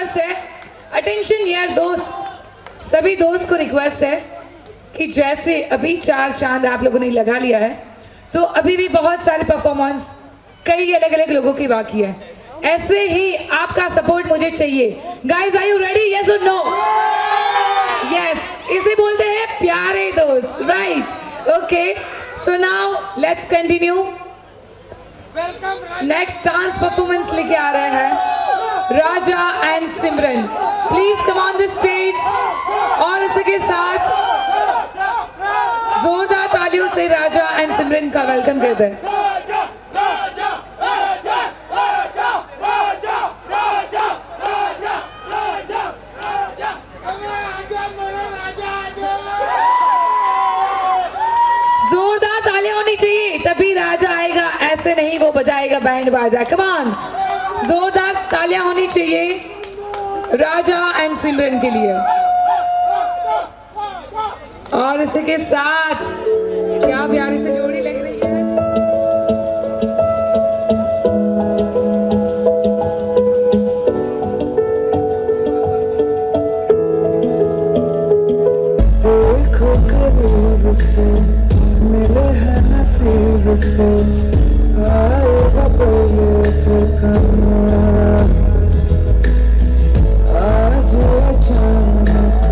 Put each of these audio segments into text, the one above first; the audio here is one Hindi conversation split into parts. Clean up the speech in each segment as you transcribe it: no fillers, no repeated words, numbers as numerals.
रिक्वेस्ट है, अटेंशन यार दोस्त, सभी दोस्त को रिक्वेस्ट है कि जैसे अभी 4 चांद आप लोगों ने लगा लिया है, तो अभी भी बहुत सारे परफॉर्मेंस कई अलग अलग लोगों की बाकी है। ऐसे ही आपका सपोर्ट मुझे चाहिए। Guys, are you ready? Yes और नो? यस, इसे बोलते हैं प्यारे दोस्त, right? Okay, so now let's continue. Next dance performance लेके आ रहे हैं Raja and Simran. Please come on the stage. और इसके साथ जोरदार तालियों से राजा एंड सिमरन का वेलकम करते हैं। जोरदार तालियां होनी चाहिए, तभी राजा आएगा, ऐसे नहीं वो बजाएगा बैंड बाजा। कम ऑन, जोरदार तालियां होनी चाहिए राजा एंड सिमरन के लिए। और इसके साथ क्या प्यारी से जोड़ी लग रही है। देखो करीब से मिले हैं नसीब से, आएगा पल ये फिर कहाँ। आज अचानक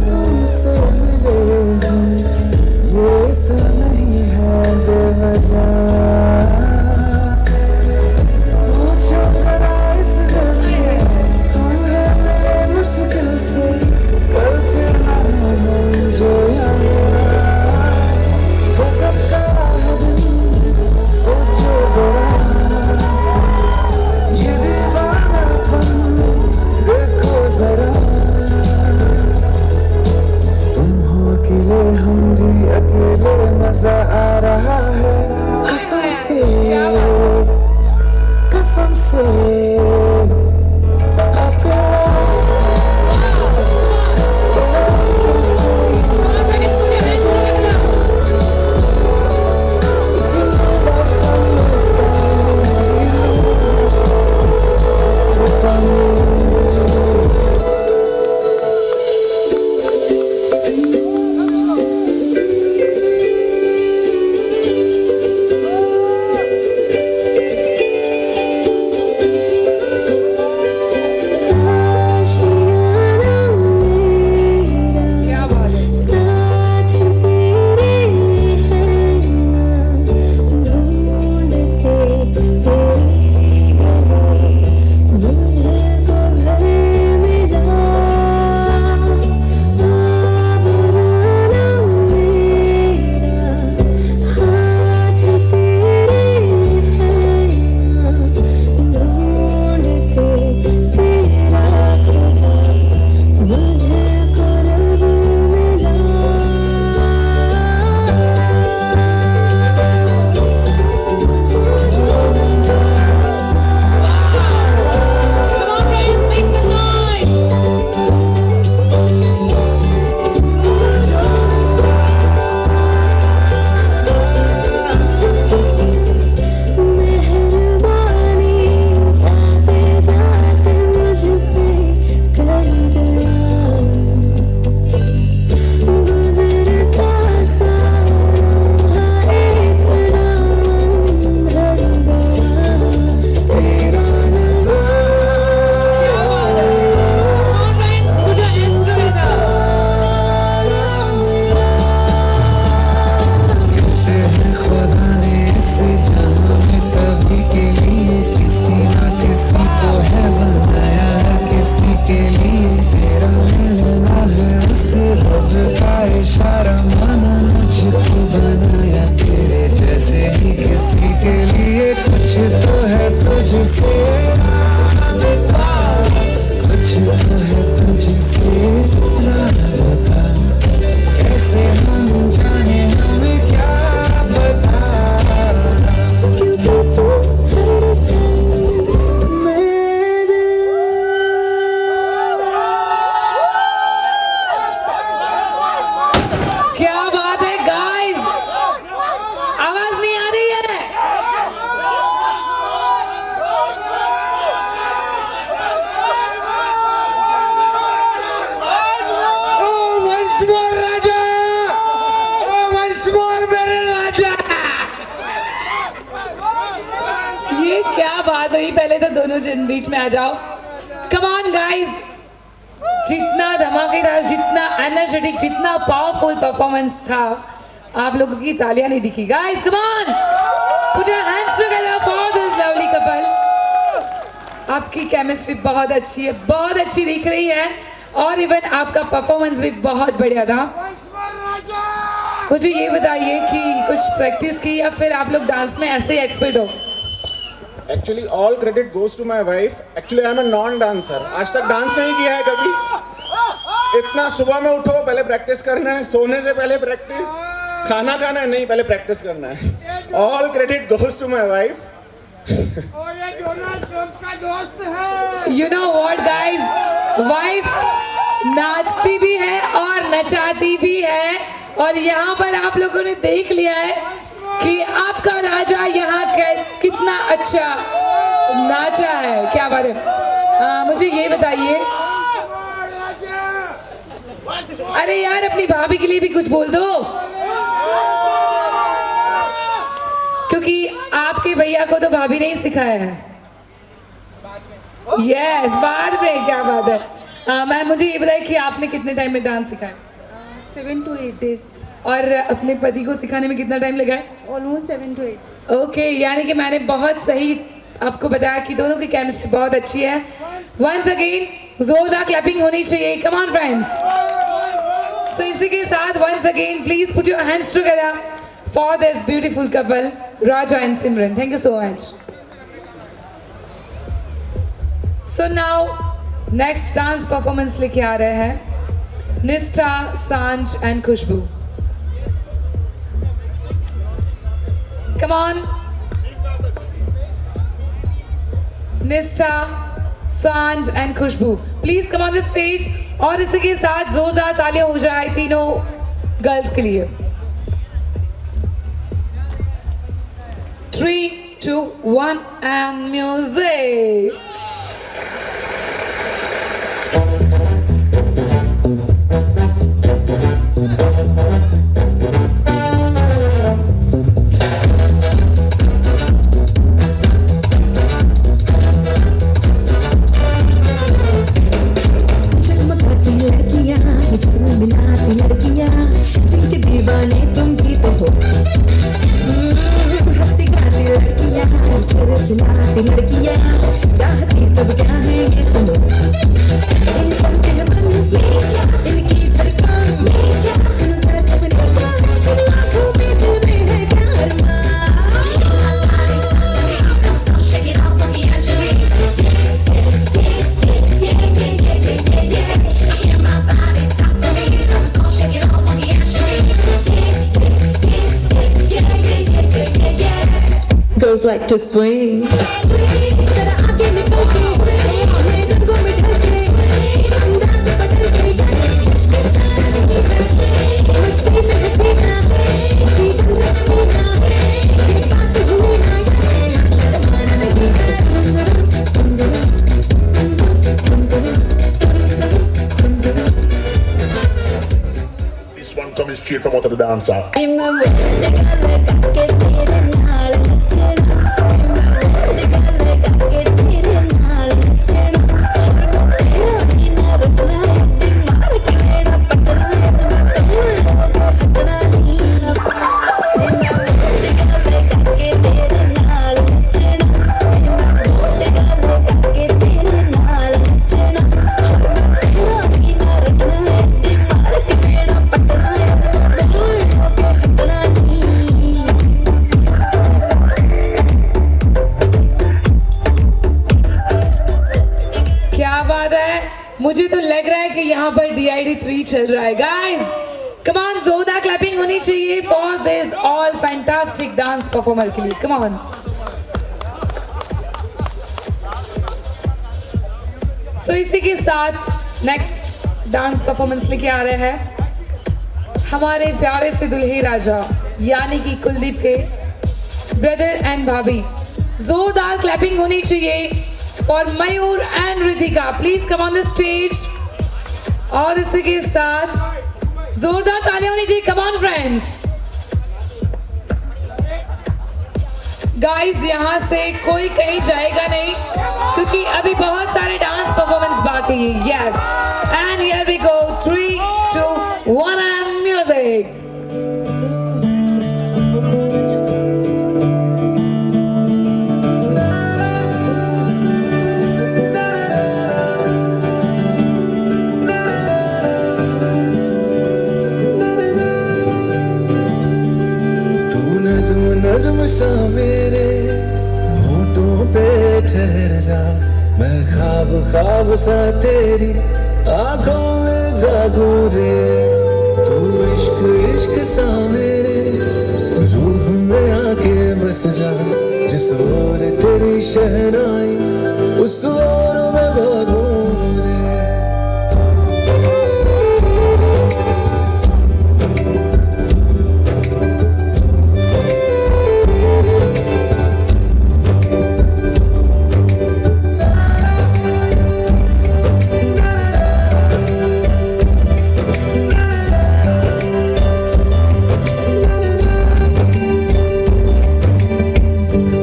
तुमसे मिले हम, ये तो नहीं है बेवजह। पूछो जरा इस दिल से, हम है मिले मुश्किल से, कल फिर ना हो हम जो यहाँ। हो सबका है दिन, सोचो जरा ये दीवानापन, देखो जरा। तुम हो अकेले, हम भी अकेले, मजा आ रहा है कसम से, कसम से। I feel क्या बात हुई, पहले तो दोनों जन बीच में आ जाओ। कम ऑन गाइस, जितना धमाकेदार, जितना एनर्जेटिक, जितना पावरफुल परफॉर्मेंस था, आप लोगों की तालियां नहीं दिखी। Guys come on, put your hands together for this lovely couple. आपकी केमिस्ट्री बहुत अच्छी है, बहुत अच्छी दिख रही है, और इवन आपका परफॉर्मेंस भी बहुत बढ़िया था। मुझे ये बताइए कि कुछ प्रैक्टिस की या फिर आप लोग डांस में ऐसे ही एक्सपर्ट हो? Actually all credit goes to my wife. Actually I am a non dancer, आज तक डांस नहीं किया है कभी। इतना सुबह में उठो, पहले प्रैक्टिस करना है, सोने से पहले प्रैक्टिस, खाना खाना है नहीं, पहले प्रैक्टिस करना है। All credit goes to my wife. और ये डोनाल्ड ट्रंप का दोस्त है। You know what guys, wife नाचती भी है और नचाती भी है, और यहाँ पर आप लोगों ने देख लिया है कि आपका राजा यहाँ कितना अच्छा नाचा है। क्या बात है। मुझे ये बताइए, अरे यार अपनी भाभी के लिए भी कुछ बोल दो, क्योंकि आपके भैया को तो भाभी ने ही सिखाया है। यस, बाद में। क्या बात है। मैम मुझे ये बताइए कि आपने कितने टाइम में डांस सिखाया? 7 to 8 days. और अपने पति को सिखाने में कितना टाइम लगा है? Almost 7 to 8. ओके, यानी कि मैंने बहुत सही आपको बताया कि दोनों की केमिस्ट्री बहुत अच्छी है। वंस अगेन जोरदार क्लैपिंग होनी चाहिए। Come on friends. सो इसी के साथ once again please put your hands together for this beautiful couple Raja and Simran. Thank you so much. So now next dance performance लेके आ रहे हैं निष्ठा, Saanjh and Khushboo. Come on, Nishtha, Saanjh and Khushboo, please come on the stage. और इसी के साथ जोरदार तालियां हो जाए तीनों गर्ल्स के लिए। 3, 2, 1 एंड म्यूजिक। मिलाती लड़कियां जिनके दीवाने तुम भी तो हो। हंसती गाती लड़कियां, खिलाती लड़कियां, चाहती सब क्या है ये सुनो। इन सब के मन में क्या, इनकी धड़कन में क्या, सुनो जरा सपने क्या है, इन आँखों में तुम्हें है क्या अरमान। Shake it off on the edge of me. I hear my body talk to me. So shake it off on the edge of me. Girls like to swing. जरा आगे निकल के, रंगों में ढल के, अंदाज़ बदल के, मस्ती में है जीना, जीवन रसीना, ये बात भूलना, शर्माना नहीं। This one coming straight from out of the dancer. मुझे तो लग रहा है कि यहाँ पर DID 3 चल रहा है। गाइस कम ऑन, जोरदार क्लैपिंग होनी चाहिए for this all fantastic dance performer के लिए। Come on. सो इसी के साथ नेक्स्ट डांस परफॉर्मेंस लेके आ रहे हैं हमारे प्यारे से दुल्हे राजा यानी कि कुलदीप के ब्रदर एंड भाभी। जोरदार क्लैपिंग होनी चाहिए for Mayur and Ritika. Please come on the stage. और इसी के साथ जोरदार तालियां होनी चाहिए। Come on friends. गाइस यहाँ से कोई कहीं जाएगा नहीं क्योंकि अभी बहुत सारे डांस परफॉर्मेंस बाकी है. Yes and here we go 3, 2, 1 and music. तू नज्म नज्म सा मेरे होठों पे ठहर जा, मैं ख्वाब ख्वाब सा तेरी आंखों में जागूं रे. तू इश्क इश्क सा मेरे रूह में आके बस जा, जिस ओर तेरी शहनाई उस ओर मैं भागूं रे.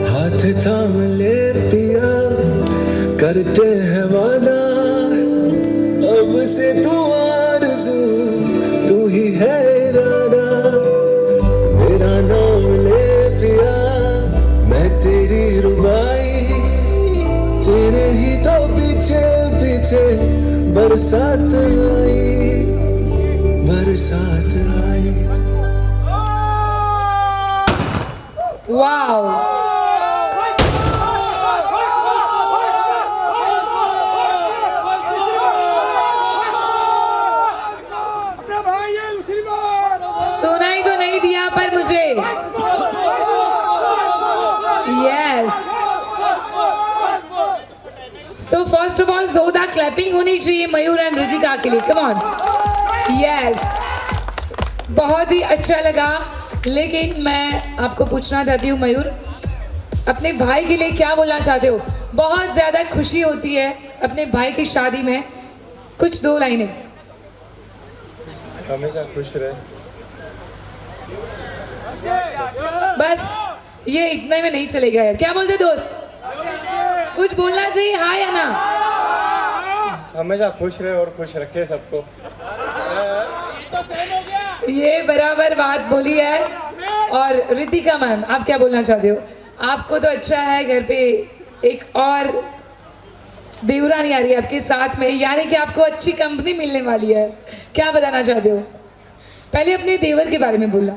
हाथ थाम ले पिया, करते हैं वादा, अब से तू आरज़ू, तू ही है इरादा. मेरा नाम ले पिया, मैं तेरी रुबाई, तेरे ही तो पीछे पीछे बरसात आई, बरसात आई. वाओ. अपने भाई ये मुसीबत सुनाई तो नहीं दिया पर मुझे. Yes. So first of all जोरदार क्लैपिंग होनी चाहिए मयूर एंड रितिका के लिए. Come on. यस. बहुत ही अच्छा लगा. लेकिन मैं आपको पूछना चाहती हूँ मयूर, अपने भाई के लिए क्या बोलना चाहते हो? बहुत ज्यादा खुशी होती है अपने भाई की शादी में. कुछ 2 लाइनें. हमेशा खुश रहे. बस ये इतना में नहीं चलेगा यार. क्या बोलते दोस्त? कुछ बोलना चाहिए हाँ या ना? हमेशा खुश रहे और खुश रखे सबको. ये बराबर बात बोली है. और रितिका मैम, आप क्या बोलना चाहते हो? आपको तो अच्छा है घर पे एक और देवरानी आ रही है आपके साथ में, यानी कि आपको अच्छी कंपनी मिलने वाली है. क्या बताना चाहते हो? पहले अपने देवर के बारे में बोलना.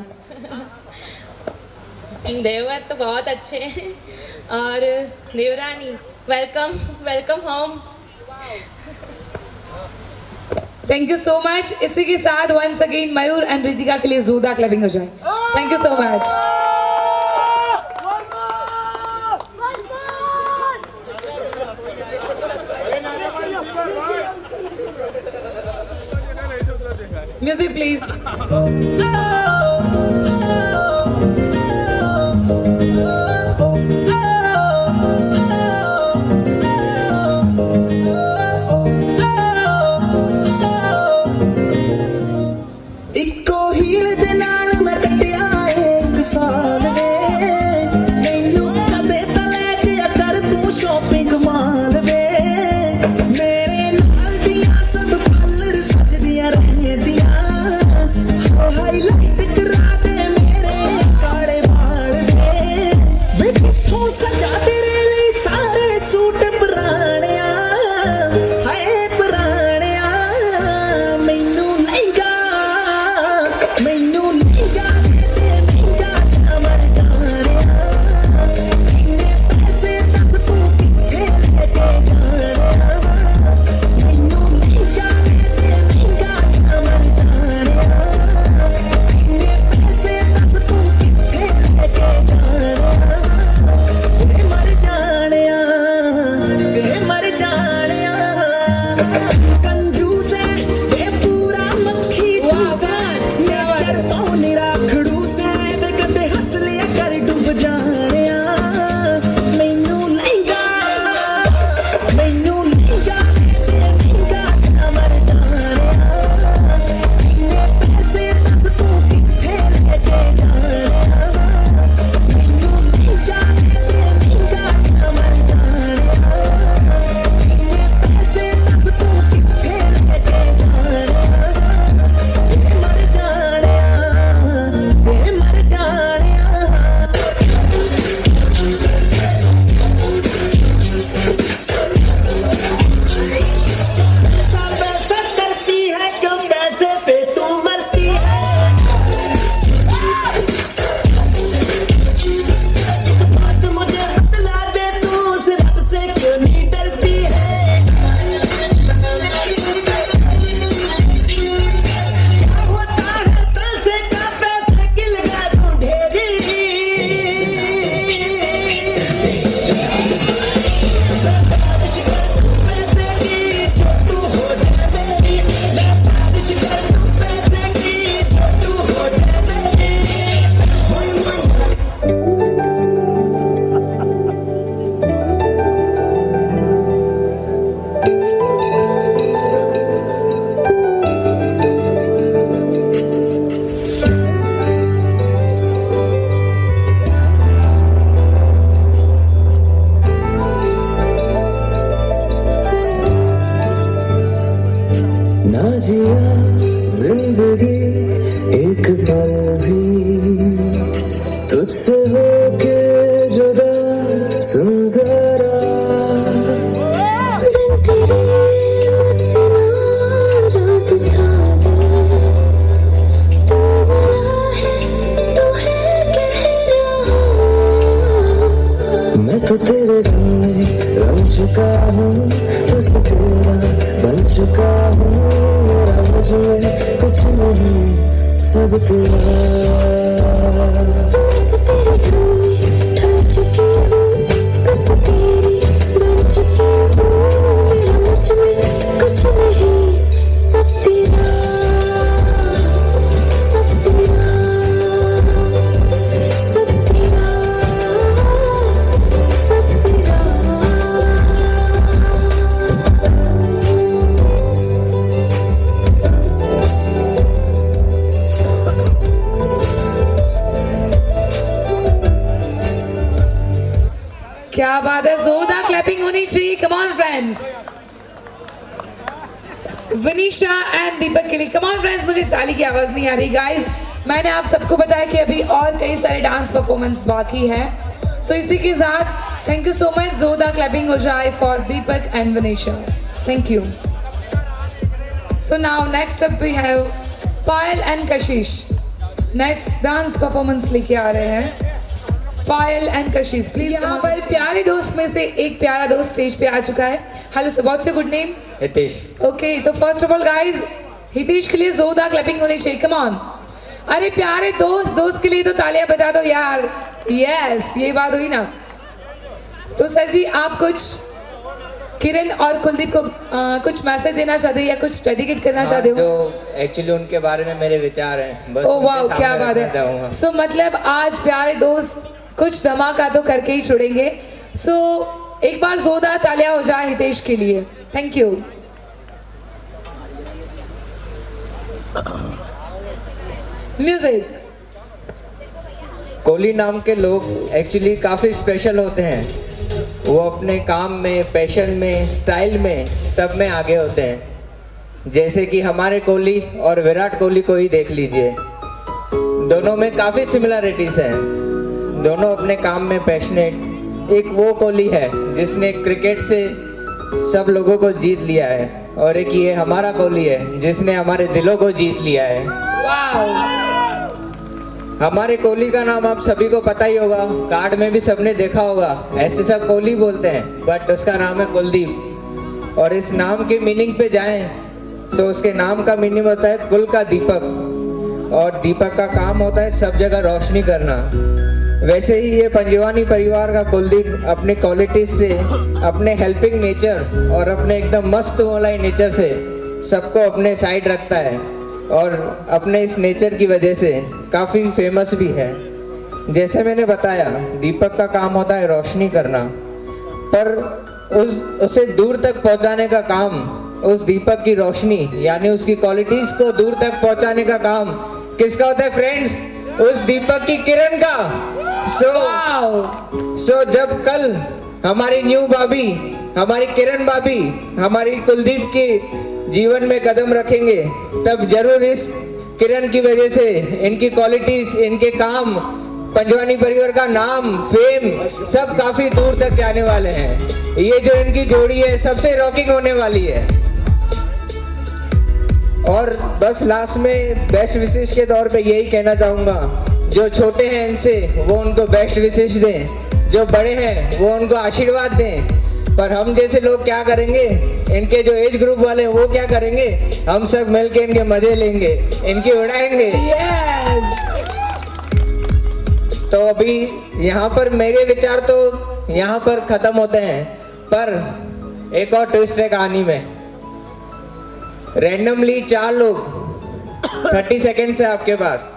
देवर तो बहुत अच्छे हैं और देवरानी welcome welcome home. Thank you so much. इसी के साथ once again Mayur and Ritika के लिए जोरदार क्लैपिंग हो जाए. Thank you so much. Music please. ਇੱਕੋ ਹੀਲ ਦੇ ਨਾਲ ਮੈਂ ਕੱਟਿਆ ਏ ਸਾਲ ਵੇ, ਮੈਨੂੰ ਕਦੇ ਤਾਂ ਲੈ ਜਿਆ ਕਰ ਤੂੰ ਸ਼ੋਪਿੰਗ ਮਾਲ ਵੇ. ਮੇਰੇ ਨਾਲ ਦੀਆਂ ਸਭ ਪਾਰਲਰ ਸਜਦੀਆਂ ਰਹਿੰਦੀਆਂ, ਹਾਈਲਾਈਟ सुन जरा मैं तो तेरे रंग में रंग चुका हूँ, बस तेरा बन चुका हूँ। मेरा मुझ में कुछ नहीं, सब तेरा। क्या बात है, जोरदार क्लैपिंग होनी चाहिए। कम ऑन फ्रेंड्स, विनीशा एंड दीपक के लिए कम ऑन फ्रेंड्स। मुझे ताली की आवाज नहीं आ रही गाइस। मैंने आप सबको बताया कि अभी और कई सारे डांस परफॉर्मेंस बाकी है। सो इसी के साथ थैंक यू सो मच। जोरदार क्लैपिंग हो जाए for Deepak and Vinisha. Thank you. So now next up we have Payal and Kashish. Next dance performance लेके आ रहे हैं पायल एंड कशिश। प्लीज यहाँ पर प्यारे दोस्त में से एक प्यारा दोस्त स्टेज पे आ चुका है। Hello sir, what's your good name? Hitesh. Okay, तो first of all guys, Hitesh के लिए जोरदार क्लैपिंग होनी चाहिए। Come on. अरे प्यारे दोस्त के लिए तो तालियां बजा दो यार। यस, ये बात हुई ना। तो सर जी, आप कुछ किरण और कुलदीप को कुछ मैसेज देना चाहते हैं या कुछ डेडिकेट करना चाहते हो? जो एक्चुअली उनके बारे में मेरे विचार हैं, बस ओ वाह, उनके क्या सामने बात रखना है। चाहूंगा। सो मतलब आज प्यारे दोस्त कुछ धमाका तो करके ही छोड़ेंगे। सो एक बार जोरदार तालियां हो जाए हितेश के लिए। Thank you. म्यूजिक। कोहली नाम के लोग एक्चुअली काफ़ी स्पेशल होते हैं। वो अपने काम में, पैशन में, स्टाइल में, सब में आगे होते हैं। जैसे कि हमारे कोहली और विराट कोहली को ही देख लीजिए, दोनों में काफ़ी सिमिलरिटीज़ हैं। दोनों अपने काम में पैशनेट। एक वो कोहली है जिसने क्रिकेट से सब लोगों को जीत लिया है, और एक ये हमारा कोहली है जिसने हमारे दिलों को जीत लिया है। वाह। हमारे कोहली का नाम आप सभी को पता ही होगा, कार्ड में भी सबने देखा होगा। ऐसे सब कोहली बोलते हैं, बट उसका नाम है कुलदीप। और इस नाम के मीनिंग पे जाएं तो उसके नाम का मीनिंग होता है कुल का दीपक, और दीपक का काम होता है सब जगह रोशनी करना। वैसे ही ये पंजवानी परिवार का कुलदीप अपने क्वालिटीज से, अपने हेल्पिंग नेचर और अपने एकदम मस्त मलाई नेचर से सबको अपने साइड रखता है, और अपने इस नेचर की वजह से काफ़ी फेमस भी है। जैसे मैंने बताया, दीपक का काम होता है रोशनी करना, पर उसे दूर तक पहुंचाने का काम, उस दीपक की रोशनी यानी उसकी क्वालिटीज को दूर तक पहुंचाने का काम किसका होता है फ्रेंड्स? उस दीपक की किरण का। सो जब कल हमारी न्यू भाभी, हमारी किरण भाभी, हमारी कुलदीप के जीवन में कदम रखेंगे, तब जरूर इस किरण की वजह से, इनकी क्वालिटीज, इनके काम, पंजवानी परिवार का नाम, फेम सब काफी दूर तक जाने वाले हैं। ये जो इनकी जोड़ी है सबसे रॉकिंग होने वाली है। और बस लास्ट में बेस्ट विशेष के तौर पे यही कहना चाहूँगा, जो छोटे हैं इनसे वो उनको बेस्ट विशेष दें, जो बड़े हैं वो उनको आशीर्वाद दें। पर हम जैसे लोग क्या करेंगे, इनके जो एज ग्रुप वाले हैं वो क्या करेंगे, हम सब मिलके इनके मजे लेंगे, इनकी उड़ाएंगे। तो अभी यहाँ पर मेरे विचार तो यहाँ पर खत्म होते हैं, पर एक और ट्विस्ट है कहानी में। रैंडमली 4 लोग, 30 सेकेंड्स है आपके पास।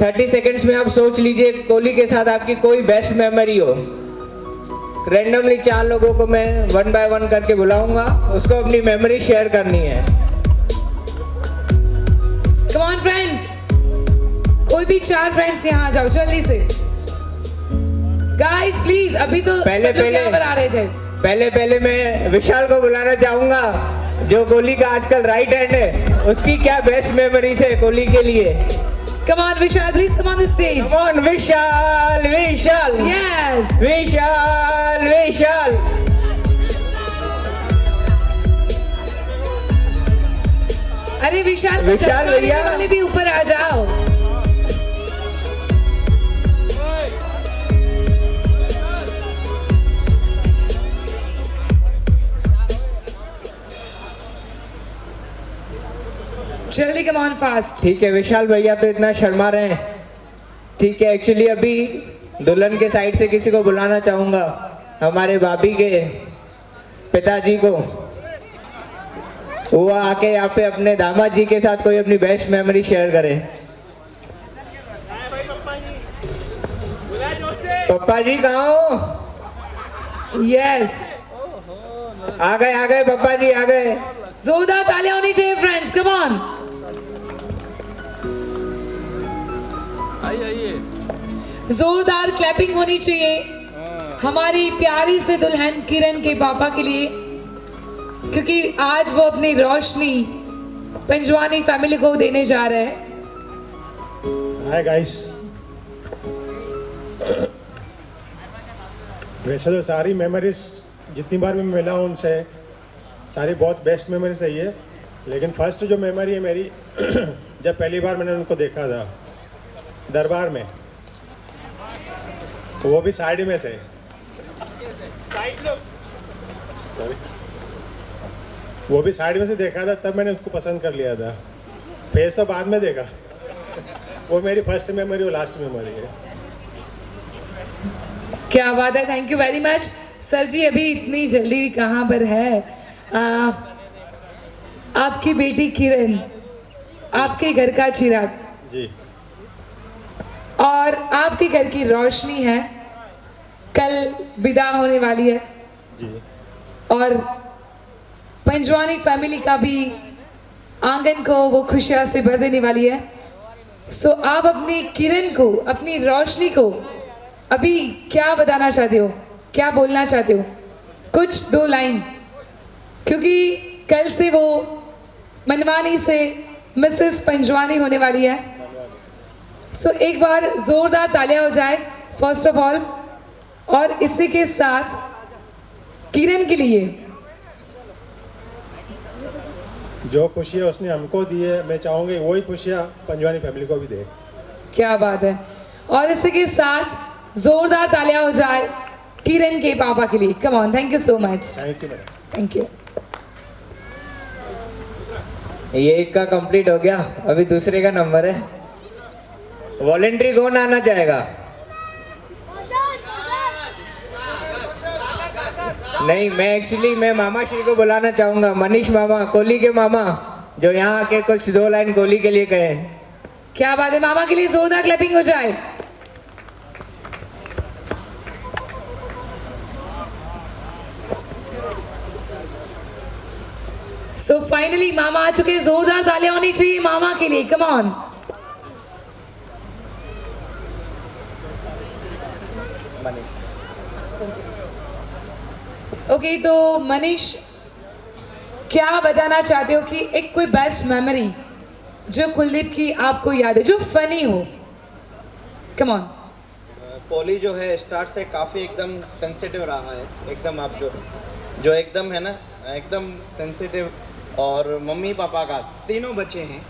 30 सेकेंड्स में आप सोच लीजिए कोहली के साथ आपकी कोई बेस्ट मेमोरी हो। रैंडमली 4 लोगों को मैं 1 बाय 1 करके बुलाऊंगा, उसको अपनी मेमोरी शेयर करनी है। कम ऑन फ्रेंड्स, कोई भी 4 फ्रेंड्स यहाँ आ जाओ जल्दी से। गाइस प्लीज, अभी तो यहाँ पर आ रहे थे। पहले मैं विशाल को बुलाना चाहूंगा, जो कोहली का आजकल राइट हैंड है। उसकी क्या बेस्ट मेमोरीज है कोहली के लिए। Come on, Vishal, please come on the stage. Come on, Vishal. Yes. Vishal. विशाल। अरे विशाल को विशाल धक्का देने भैया। वाले भी ऊपर आ जाओ। जल्दी कम ऑन फास्ट। ठीक है, विशाल भैया तो इतना शर्मा रहे हैं। ठीक है, एक्चुअली अभी दुल्हन के साइड से किसी को बुलाना चाहूंगा, हमारे भाभी के पिताजी को। वो आके यहाँ पे अपने दामाद जी के साथ कोई अपनी बेस्ट मेमोरी शेयर करे। पप्पा जी कहाँ हो? यस, आ गए पप्पा जी आ गए। जोरदार तालियां होनी चाहिए फ्रेंड्स, कम ऑन। जोरदार क्लैपिंग होनी चाहिए हमारी प्यारी से दुल्हन किरण के पापा के लिए, क्योंकि आज वो अपनी रोशनी पंजवानी फैमिली को देने जा रहे हैं। Hi guys. वैसे तो सारी मेमोरीज जितनी बार भी मैं मिला हूँ उनसे सारी बहुत बेस्ट मेमोरीज रही है, लेकिन फर्स्ट जो मेमोरी है मेरी जब पहली बार मैंने उनको देखा था दरबार में, वो भी साइड में से। सॉरी, वो भी साइड में से देखा था, तब मैंने उसको पसंद कर लिया था। फेस तो बाद में देखा। वो मेरी फर्स्ट मेमोरी और लास्ट मेमोरी है। क्या बात है, thank you very much sir ji. अभी इतनी जल्दी भी कहाँ पर है। आपकी बेटी किरण आपके घर का चिराग जी, और आपके घर की रोशनी है, कल विदा होने वाली है जी। और पंजवानी फैमिली का भी आंगन को वो खुशियां से भर देने वाली है। सो आप अपनी किरण को, अपनी रोशनी को अभी क्या बताना चाहते हो, क्या बोलना चाहते हो? कुछ दो लाइन, क्योंकि कल से वो मनवानी से मिसेस पंजवानी होने वाली है। सो एक बार जोरदार तालियां हो जाए फर्स्ट ऑफ ऑल, और इसी के साथ किरण के लिए जो खुशियाँ उसने हमको दी है, मैं चाहूँगी वही खुशियाँ पंजवानी फैमिली को भी दे। क्या बात है। और इसी के साथ जोरदार तालियां हो जाए किरण के पापा के लिए। Come on, thank you so much. Thank you madam. Thank you. ये एक का कंप्लीट हो गया, अभी दूसरे का नंबर है। वॉलेंट्री कौन आना चाहेगा? नहीं, मैं मामा श्री को बुलाना चाहूंगा, मनीष मामा, कोहली के मामा, जो यहाँ आके कुछ दो लाइन कोहली के लिए कहे। क्या बात है, मामा के लिए जोरदार क्लैपिंग हो जाए। सो फाइनली मामा आ चुके हैं, जोरदार तालियां होनी चाहिए मामा के लिए। Come on. ओके, तो मनीष क्या बताना चाहते हो कि एक कोई बेस्ट मेमोरी जो कुलदीप की आपको याद है, जो फनी हो? Come on. कोहली जो है स्टार्ट से काफ़ी एकदम सेंसिटिव रहा है, एकदम आप जो एकदम है ना, एकदम सेंसिटिव। और मम्मी पापा का तीनों बच्चे हैं,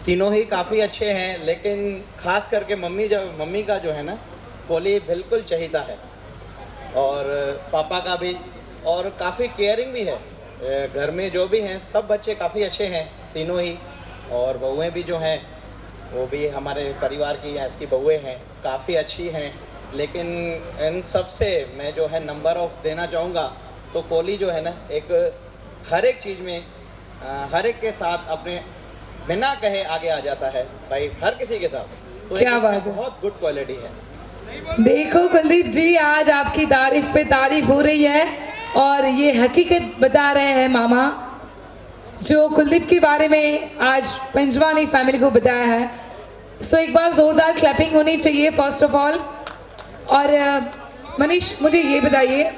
तीनों ही काफ़ी अच्छे हैं, लेकिन ख़ास करके मम्मी का जो है ना, कोहली बिल्कुल चहीता है, और पापा का भी, और काफ़ी केयरिंग भी है। घर में जो भी हैं सब बच्चे काफ़ी अच्छे हैं, तीनों ही, और बहुएं भी जो हैं वो भी हमारे परिवार की या इसकी बहुएं हैं, काफ़ी अच्छी हैं। लेकिन इन सब से मैं जो है नंबर ऑफ देना चाहूँगा, तो कोहली जो है ना, एक हर एक चीज़ में हर एक के साथ अपने बिना कहे आगे आ जाता है भाई, हर किसी के साथ। तो क्या बात है, बहुत गुड क्वालिटी है। देखो कुलदीप जी, आज आपकी तारीफ पे तारीफ हो रही है, और ये हकीकत बता रहे हैं मामा, जो कुलदीप के बारे में आज पंजवानी फैमिली को बताया है। सो एक बार जोरदार क्लैपिंग होनी चाहिए फर्स्ट ऑफ ऑल। और मनीष, मुझे ये बताइए,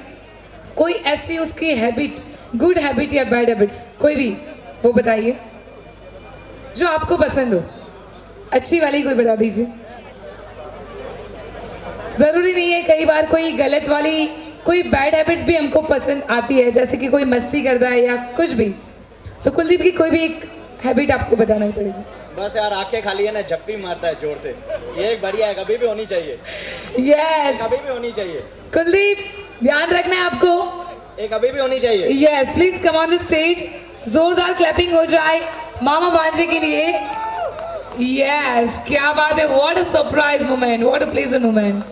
कोई ऐसी उसकी हैबिट, गुड हैबिट या बैड हैबिट्स, कोई भी वो बताइए जो आपको पसंद हो, अच्छी वाली कोई बता दीजिए। जरूरी नहीं है, कई बार कोई गलत वाली कोई बैड हैबिट्स भी हमको पसंद आती है, जैसे कि कोई मस्ती करता है या कुछ भी, तो कुलदीप की कोई भी एक हैबिट आपको बताना ही पड़ेगी। बस यार आंखें खाली है ना, झप्पी मारता है जोर से, ये एक बढ़िया है, कभी भी होनी चाहिए, यस कभी भी होनी चाहिए, कुलदीप ध्यान रखना है आपको। ये कभी भी होनी चाहिए। Yes please come on the stage, जोरदार क्लैपिंग हो जाए मामा भांजे के लिए। यस क्या बात है, what a surprise moment, what a pleasant moment.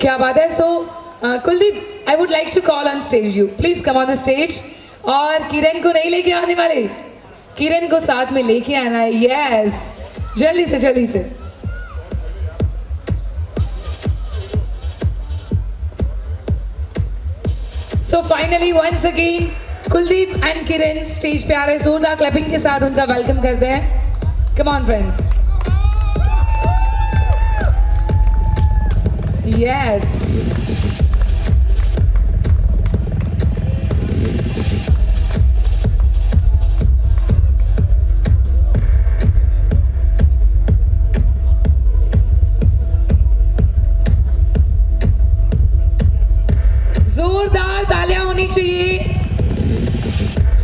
क्या बात है। So Kuldeep I would like to call on stage you, please come on the stage. और किरण को नहीं लेके आने वाले, किरण को साथ में लेके आना है। यस जल्दी से जल्दी से। So finally once again Kuldeep and Kiran stage पे आ रहे हैं, जोरदार क्लैपिंग के साथ उनका वेलकम करते हैं। Come on friends. यस जोरदार तालियां होनी चाहिए।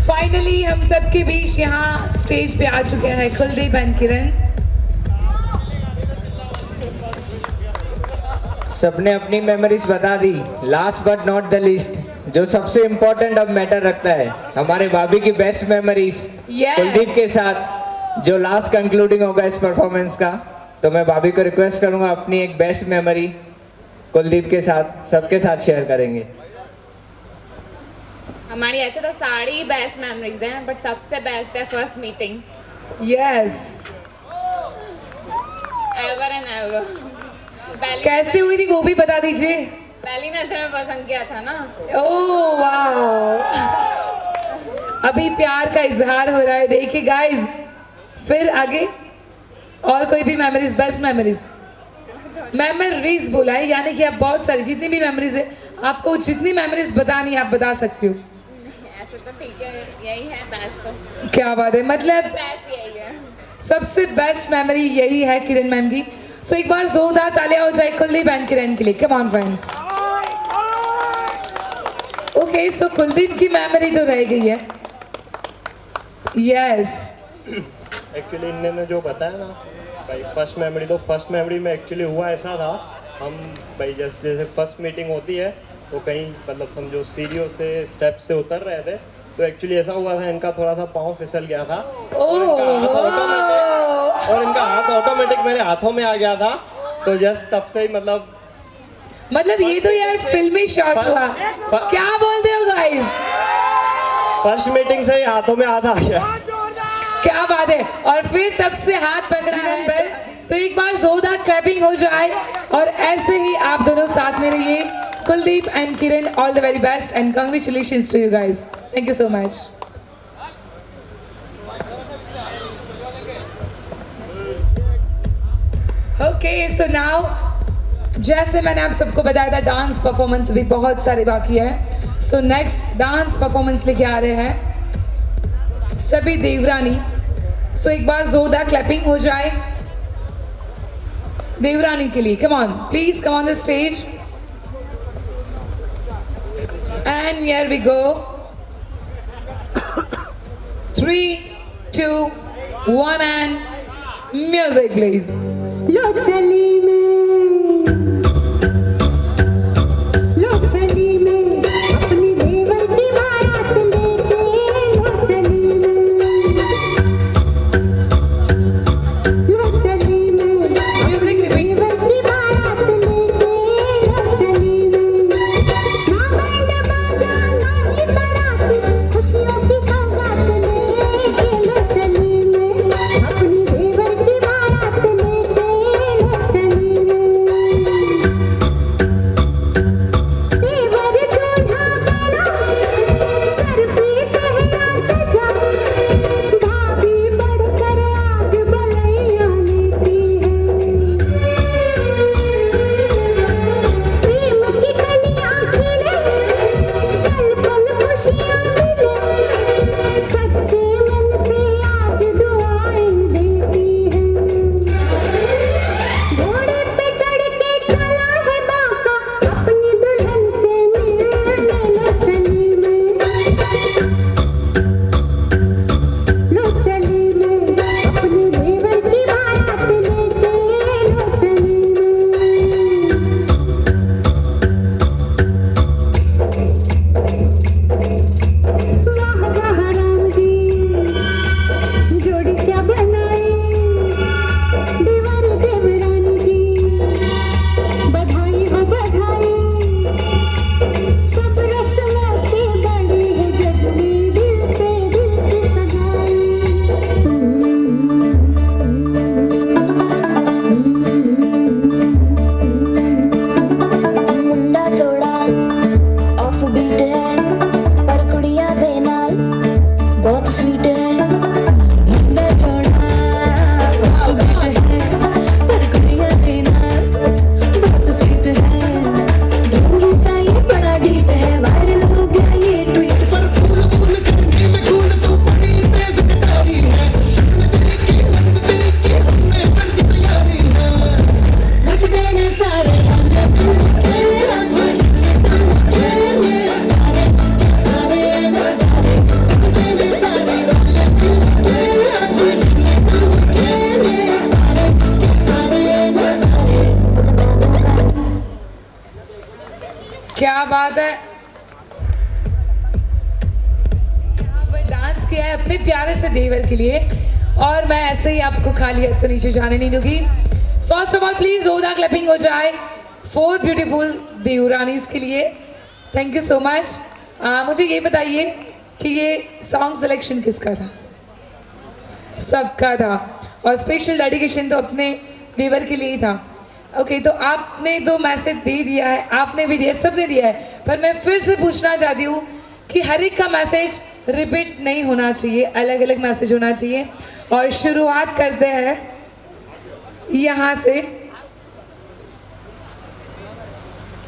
फाइनली हम सबके बीच यहाँ स्टेज पे आ चुके हैं कुलदीप एंड किरण। सबने अपनी मेमोरीज बता दी। Last but not the least, जो सबसे इम्पोर्टेंट अब मैटर रखता है, हमारे भाभी की बेस्ट मेमोरीज Yes. कुलदीप के साथ जो लास्ट कंक्लूडिंग होगा इस परफॉर्मेंस का। तो मैं भाभी को रिक्वेस्ट करूंगा अपनी एक बेस्ट मेमोरी कुलदीप के साथ सबके साथ शेयर करेंगे। हमारी ऐसे तो सारी बेस्ट मेमोरीज हैं, बट सबसे बेस्ट है first meeting, yes ever and ever. कैसे हुई थी वो भी बता दीजिए। पहली नजर में पसंद किया था ना। ओह वाओ, अभी प्यार का इजहार हो रहा है। देखिए गाइस, फिर आगे और कोई भी मेमोरीज, बेस्ट मेमोरीज, मेमोरीज बोला है, यानी कि आप बहुत सारी जितनी भी मेमोरीज है, आपको जितनी मेमोरीज बतानी है आप बता सकते हो। ऐसे तो ठीक है, यही है बेस्ट। तो क्या बात है, मतलब बेस्ट यही है। सबसे बेस्ट मेमोरी यही है किरण मैम की। सो एक बार जोरदार तालियां हो जाए कुलदीप एंड किरण के लिए। Come on friends. Okay so Kuldeep की मेमोरी तो रह गई है। यस एक्चुअली इनने जो बताया ना भाई, फर्स्ट मेमोरी, तो फर्स्ट मेमोरी में एक्चुअली हुआ ऐसा था, हम भाई जैसे फर्स्ट मीटिंग होती है तो कहीं मतलब हम जो सीढ़ियों से स्टेप से उतर रहे थे, तो एक्चुअली ऐसा हुआ था इनका थोड़ा सा पाँव फिसल गया था और इनका हाथ ऑटोमेटिक मेरे हाथों में आ गया था। तो जस्ट तब से ही मतलब ये तो यार फिल्मी शॉट हुआ। क्या बोलते हो गाइस? फर्स्ट मीटिंग से ही हाथों में हाथ आ गया। क्या बात है। और फिर तब से हाथ पकड़ा है, तो एक बार जोरदार क्लैपिंग हो जाए और ऐसे ही आप दोनों साथ में रहिए। Kuldeep and Kiran, all the very best and congratulations to you guys. Thank you so much. Okay so now, जैसे मैंने आप सबको बताया था, डांस परफॉर्मेंस भी बहुत सारे बाकी है। सो नेक्स्ट डांस परफॉर्मेंस लेके आ रहे हैं सभी देवरानी। सो एक बार जोरदार क्लैपिंग हो जाए देवरानी के लिए। Come on please, come on the stage and here we go. 3, 2, 1 and music please. लो चली में, लो चली में अपनी देवर की बारात लेके, लो चली में, लो चली में म्यूजिक रिपीट। देवर की बारात लेके, लो चली में, ना बैंड बाजा ना ही बारात, खुशियों की सौगात लेके, लो चली में अपनी देवर की बारात लेके, लो चली क्या बात है, यहाँ पर डांस किया है अपने प्यारे से देवर के लिए, और मैं ऐसे ही आपको खाली हाथ तो नीचे जाने नहीं दूंगी। फर्स्ट ऑफ ऑल प्लीज जोरदार क्लैपिंग हो जाए 4 ब्यूटीफुल देवरानीज के लिए। Thank you so much. मुझे ये बताइए कि ये सॉन्ग सिलेक्शन किसका था? सबका था, और स्पेशल डेडिकेशन तो अपने देवर के लिए ही था। ओके, तो आपने तो मैसेज दे दिया है, आपने भी दिया, सबने दिया है, पर मैं फिर से पूछना चाहती हूँ कि हर एक का मैसेज रिपीट नहीं होना चाहिए, अलग अलग मैसेज होना चाहिए। और शुरुआत करते हैं यहाँ से।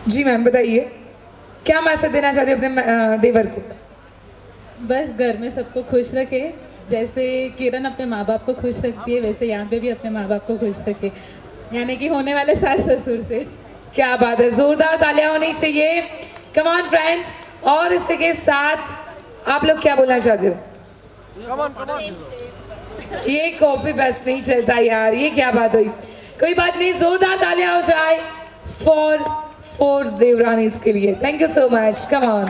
जी मैम बताइए, क्या मैसेज देना चाहते हो अपने देवर को? बस घर में सबको खुश रखे, जैसे किरण अपने माँ बाप को खुश रखती है वैसे यहाँ पे भी अपने माँ बाप को खुश रखे, यानी कि होने वाले सास ससुर से। क्या बात है, जोरदार तालियां होनी चाहिए। Come on friends. और इसी के साथ आप लोग क्या बोलना चाहते हो? ये कॉपी पेस्ट नहीं चलता यार, ये क्या बात हुई? कोई बात नहीं, जोरदार तालियां हो जाए फॉर देवरानीज के लिए। Thank you so much. Come on.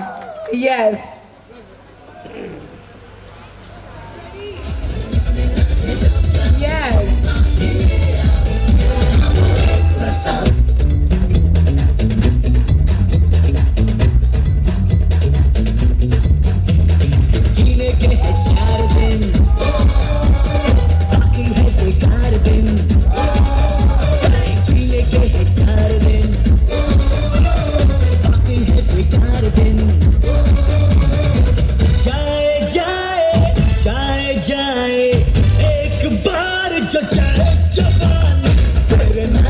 Yes, yes. जीने के है 4 दिन, बाकी है बेकार दिन। जीने के है 4 दिन, बाकी है बेकार दिन। जाए जाए जाए जाए एक बार जो जाए जवानी, फिर ना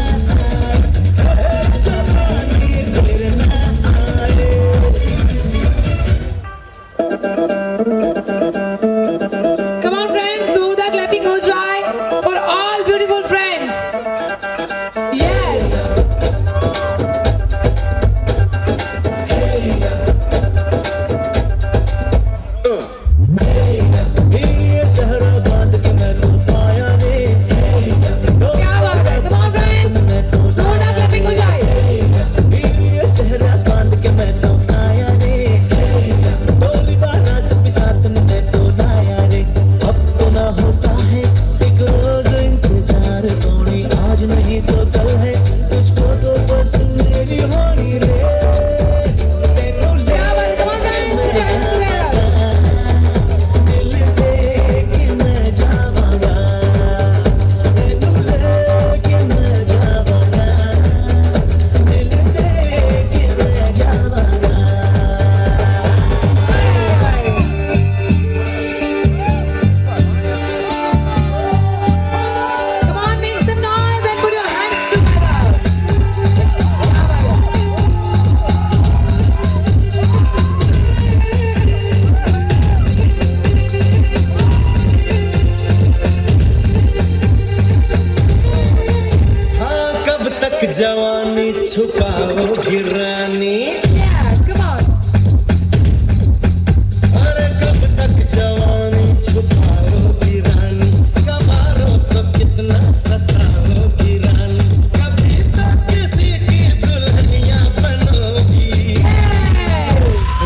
आए, जवानी फिर ना आए। Come on friends, जोरदार clapping हो जाए for all beautiful friends. Yes. ये सहरा बांध के मैंने पाया रे, क्या बात है, come on friends, जोरदार clapping हो जाए. ये सहरा बांध के मैंने पाया रे, डोली बारात भी साथ में मैं तो लाया रे। अब तो ना होता है एक रोज इंतजार सोनी, आज नहीं तो कल है, तुझको तो बस मेरी होनी रे। तेनू ले क्या बात है, come on friends, put your hands together. दिल दे के मैं जावांगा, तेनू ले के मैं जावांगा, दिल दे के मैं जावांगा। Come on, make some noise and put your hands together. हाँ, कब तक जवानी छुपाओगी रानी, Yeah, come on. अरे कब तक जवानी छुपाओगी रानी, कमारो तो कितना सताओगी रानी, कभी तो किसी की दुल्हनिया बनोगी,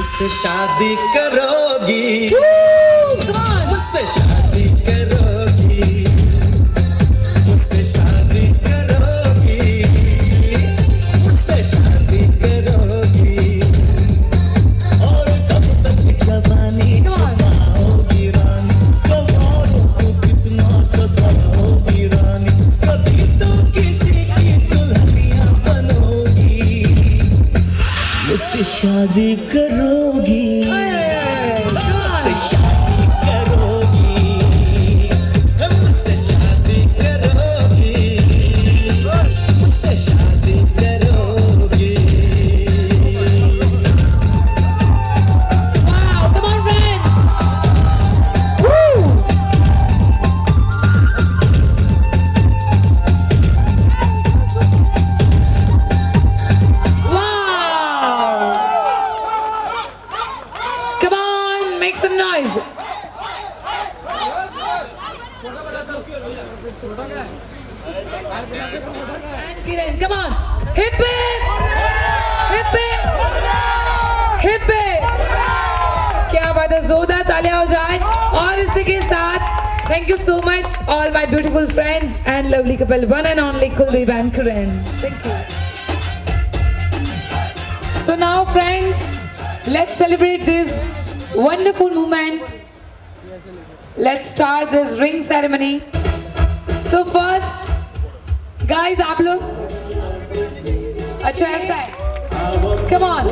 उससे शादी करोगी, Come on. मुझसे शादी करोगी, मुझसे शादी करोगी, मुझसे शादी करोगी। और कब तक जवानी छुपाओगी रानी, कमारो तो कितना सताओगी रानी, कभी तो किसी की दुल्हनिया बनोगी, मुझसे शादी करोगी, मुझसे शादी करोगी, मुझसे शादी करोगी, मुझसे शादी करोगी। Wow, come on friends. Woo! Wow! Come on, make some noise. And Kiran, come on. Hip hip! Hip hip! बाद जोरदार तालियां हो जाए। और इसी के साथ thank you so much all my beautiful friends and lovely couple one and only Kuldeep and Kiran. Thank you. So now friends, let's celebrate this wonderful moment. Let's start this ring ceremony. So first, guys, आप लोग अच्छा ऐसा है, come on.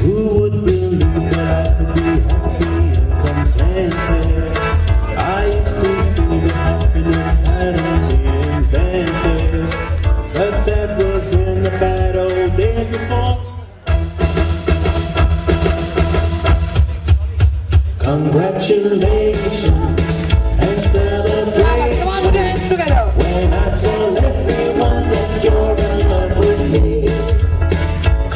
Who would believe that I could be happy and contented? I used to think that happiness had only invented, but that was in the bad old days before. Congratulations and celebrations. Come on, put your hands together. When I tell everyone that you're in love with me.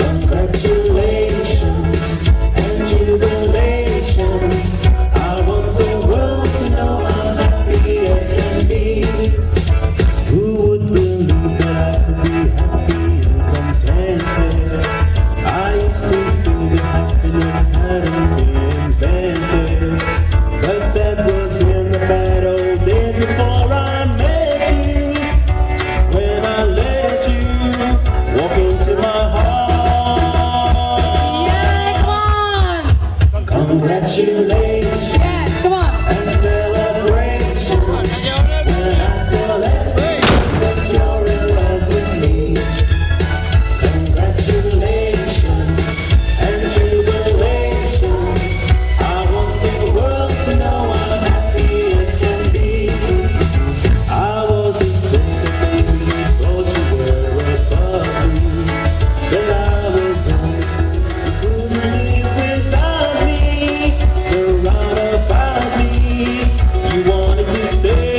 Congratulations and jubilations. I want the world to know I'm happy as can be. Who would believe that I could be happy and contented? I used to think that happiness had only invented, but that was in the bad old days before I met you. When I let you walk into my heart. Yeah, come on. Congratulations Yes, come on. and celebrations. When I tell everyone that you're in love with me. Congratulations and jubilations. I want the world to know I'm happy as can be. I wasn't thinking, baby, thought you were above me. That I was only couldn't live without me. Around about me, you wanted to stay.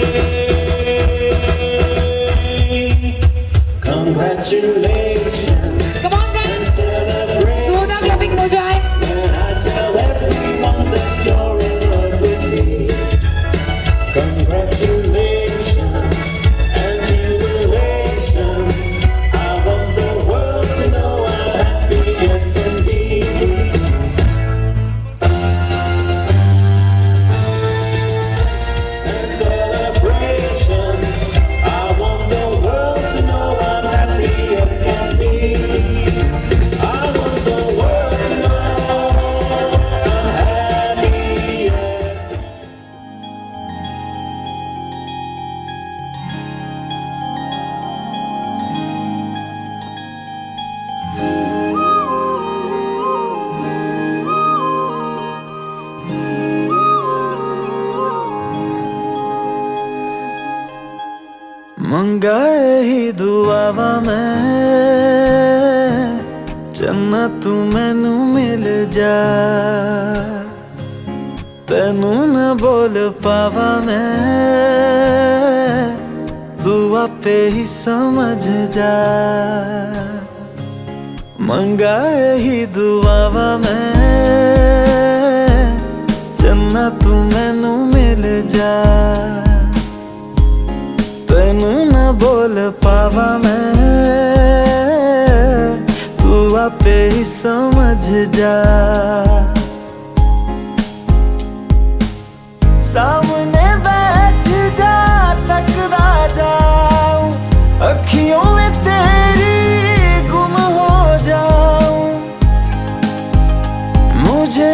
Congratulations Come on, guys. and celebrations. जोरदार क्लैपिंग हो जाए. When I tell everyone that you're in love with me. Congratulations and jubilations. I want the world to know I'm happy as can be. And celebrations. I want the world to know I'm happy as can be. I want the world to know I'm happy as मंगाए ही दुआवा मैं चन्ना तू मैनू मिल जा तेनू न बोल पावा मैं तू आपे ही समझ जा मंगाए ही दुआवा मैं चन्ना तू मैनू मिल जा तेनू न बोल पावा मैं तू आपे ही समझ जा सामने बैठ जा तकदा जाऊं अखियों में तेरी गुम हो जाऊं मुझे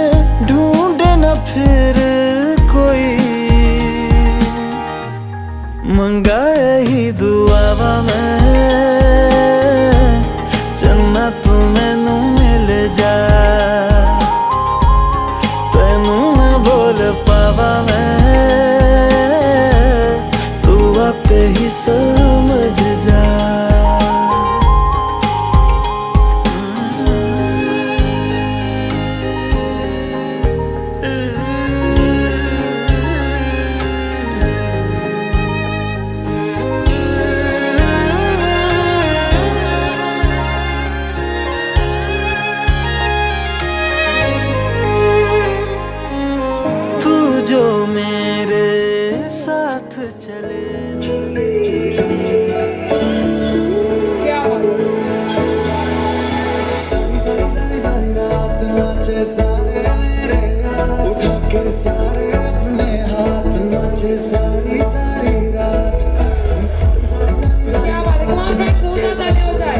ढूंढे न फिर कोई मंगाए ही दुआवा मैं चन्ना तू मैनू मिल जा तेनू न बोल पावा मैं तू आपे ही समझ जा तू जो मेरे साथ चले क्या बात है. Sunny, sunny, sunny, sunny. नाचे सारे मेरे यार, उठा के सारे अपने हाथ, नाचे सारी सारी रात, सारी सारी सारी सारी क्या बात है, come on friends, जोरदार तालियां हो जाए।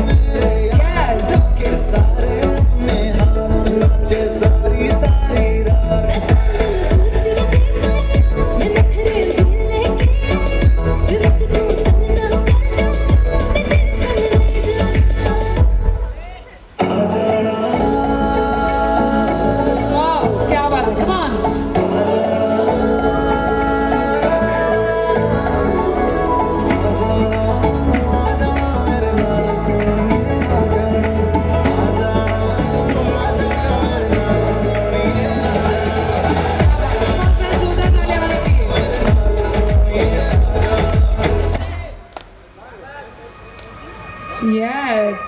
Yes. उठा के सारे अपने हाथ, नाचे सारी सारी रात। Wow, क्या बात है, come on. जोरदार तालियां होनी चाहिए। Yes.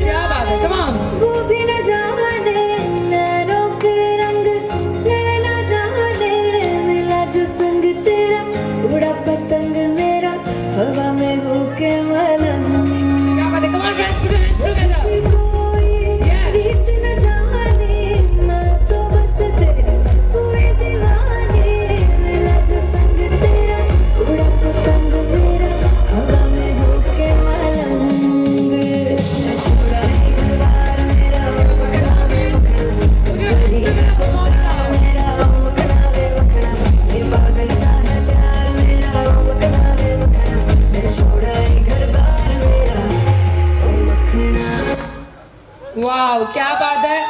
क्या बात है, come on. वो भी न जाने नैनों के रंग, नैना जाने मिला जो संग तेरा, उड़ा पतंग मेरा हवा में होके मलंग। क्या बात है, come on friends, put your hands together. कोई Yes. रीत न जाने, मैं तो बस तेरे हुए दीवाने, मिला जो संग तेरा, उड़ा पतंग मेरा हवा में होके मलंग। मैं छोड़ा ही घर बार मेरा, वखड़ा वे वखड़ा, कहीं संसार मेरा, वखड़ा वे वखड़ा, ये पागल सा है प्यार मेरा, वखड़ा वे वखड़ा, मैं छोड़ा ही घर बार मेरा, वखड़ा। वाओ, क्या बात है,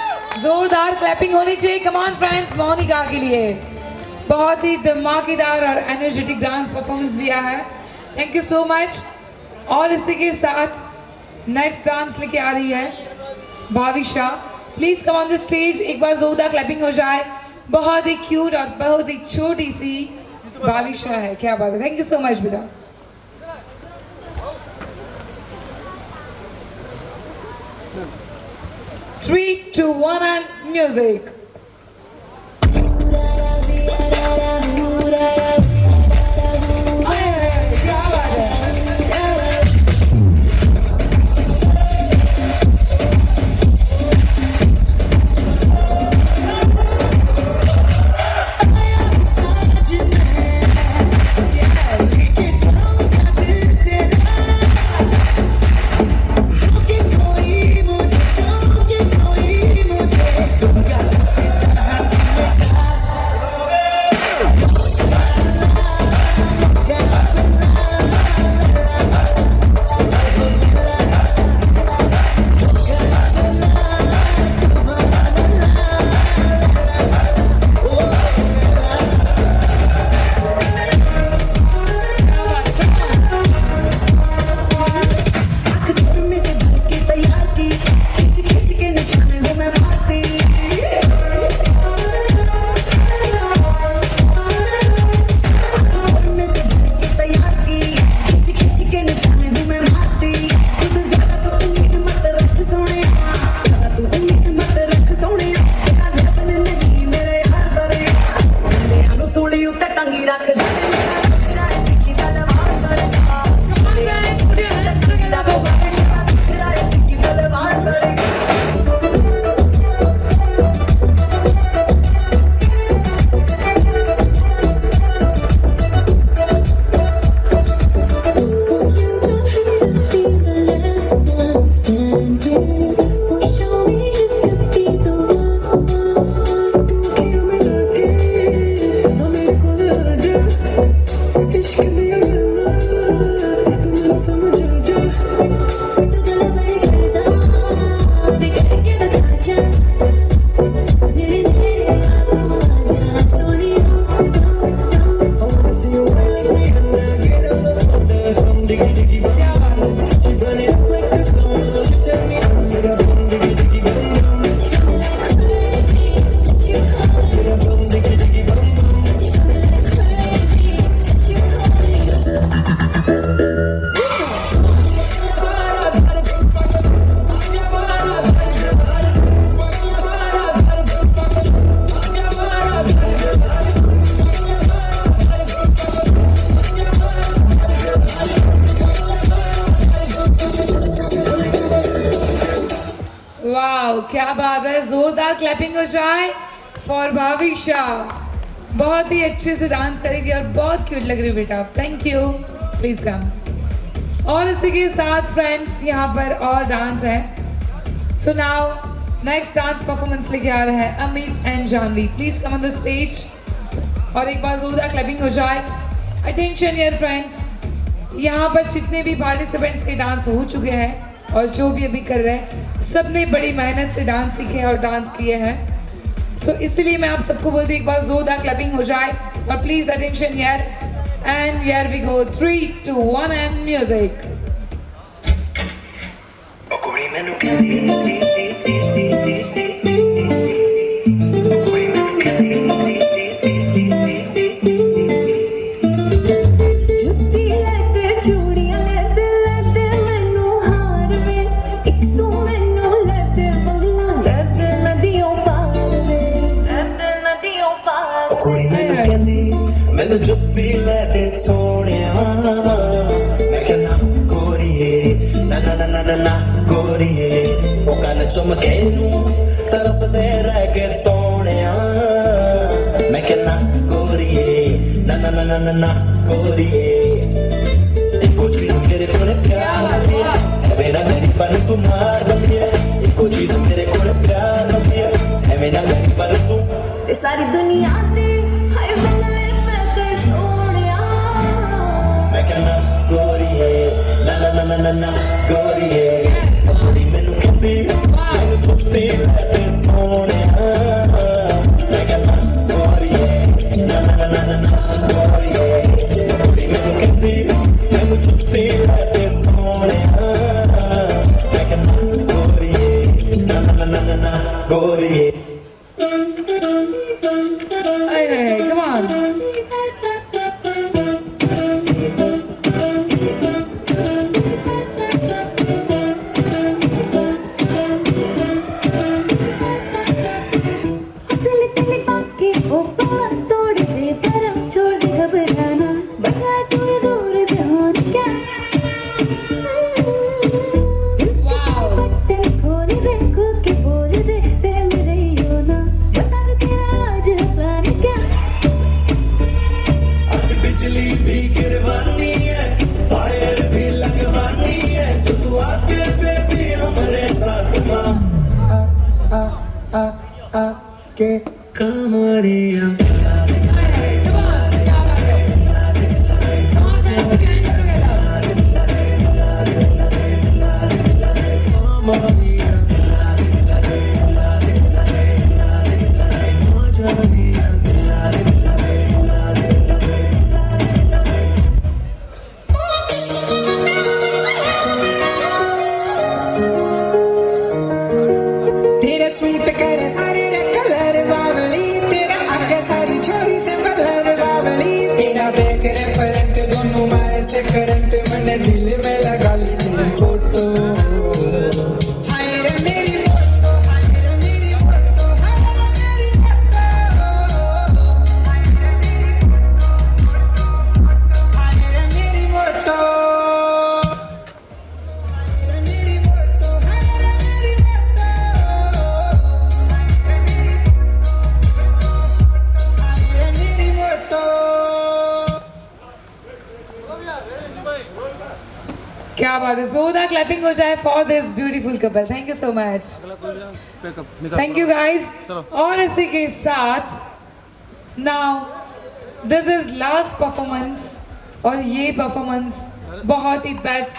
जोरदार क्लैपिंग होनी चाहिए। कम ऑन फ्रेंड्स, मोनिका के लिए बहुत ही धमाकेदार और एनर्जेटिक डांस परफॉर्मेंस दिया है। Thank you so much. और इसी के साथ नेक्स्ट डांस लेके आ रही है Bhavisha. Please come on the stage, एक बार जोरदार क्लैपिंग हो जाए। बहुत ही क्यूट और बहुत ही छोटी सी भाविशा है, क्या बात है। थैंक यू सो मच बेटा। 3, 2, 1 and music. क्या बात है। तुम क्या जोरदार क्लैपिंग हो जाए फॉर भाविशा। बहुत ही अच्छे से डांस करेगी और बहुत क्यूट लग रही है बेटा। थैंक यू, प्लीज कम। और इसी के साथ फ्रेंड्स यहाँ पर और डांस है। So now next dance performance लेके आ रहे हैं Amit and Jahnavi. Please come on the stage और एक बार जोरदार क्लैपिंग हो जाए। अटेंशन हियर फ्रेंड्स, यहाँ पर जितने भी पार्टिसिपेंट्स के डांस हो चुके हैं और जो भी अभी कर रहे हैं, सबने बड़ी मेहनत से डांस सीखे हैं और डांस किए हैं। सो इसलिए मैं आप सबको बोलती हूँ एक बार जोरदार क्लैपिंग हो जाए और please attention here and here we go 3, 2, 1 and music. मैनू जुत्ती लैते सोनिया मैं कहना गोरिए ना ना ना ना ना ना गोरिए ओ कन चुमके नू तरसदे रह के सोनिया मैं कहना गोरिए ना ना ना ना ना ना गोरिए इको चीज मेरे कोल प्यार दिया है मेरा मेरी पर तू मार दिया इको चीज मेरे कोल प्यार दिया है मेरा मेरी पर तू ते सारी दुनिया ते हाय बनाए कहना गोरिए ना ना ना ना ना ना गोरिए अपनी मैनू कहती मैनू छुट्टी लेते सोनिया मैं कहना गोरिए ना ना ना ना ना गोरिए अपनी मैनू कहती मैनू छुट्टी लेते सोनिया मैं कहना गोरिए ना ना ना ना ना गोरिए। Hey, come on. करंट मैंने दिल में लगा ली तेरी फोटो हाय रे मेरी फोटो हाय रे मेरी फोटो हाय रे मेरी फोटो हाय रे मेरी फोटो हाय रे मेरी फोटो हाय रे मेरी फोटो हाय रे मेरी फोटो। क्या बात है, जोरदार क्लैपिंग हो जाए for this beautiful couple. Thank you so much, thank you guys. और इसी के साथ now this is last performance और ये परफॉर्मेंस बहुत ही बेस्ट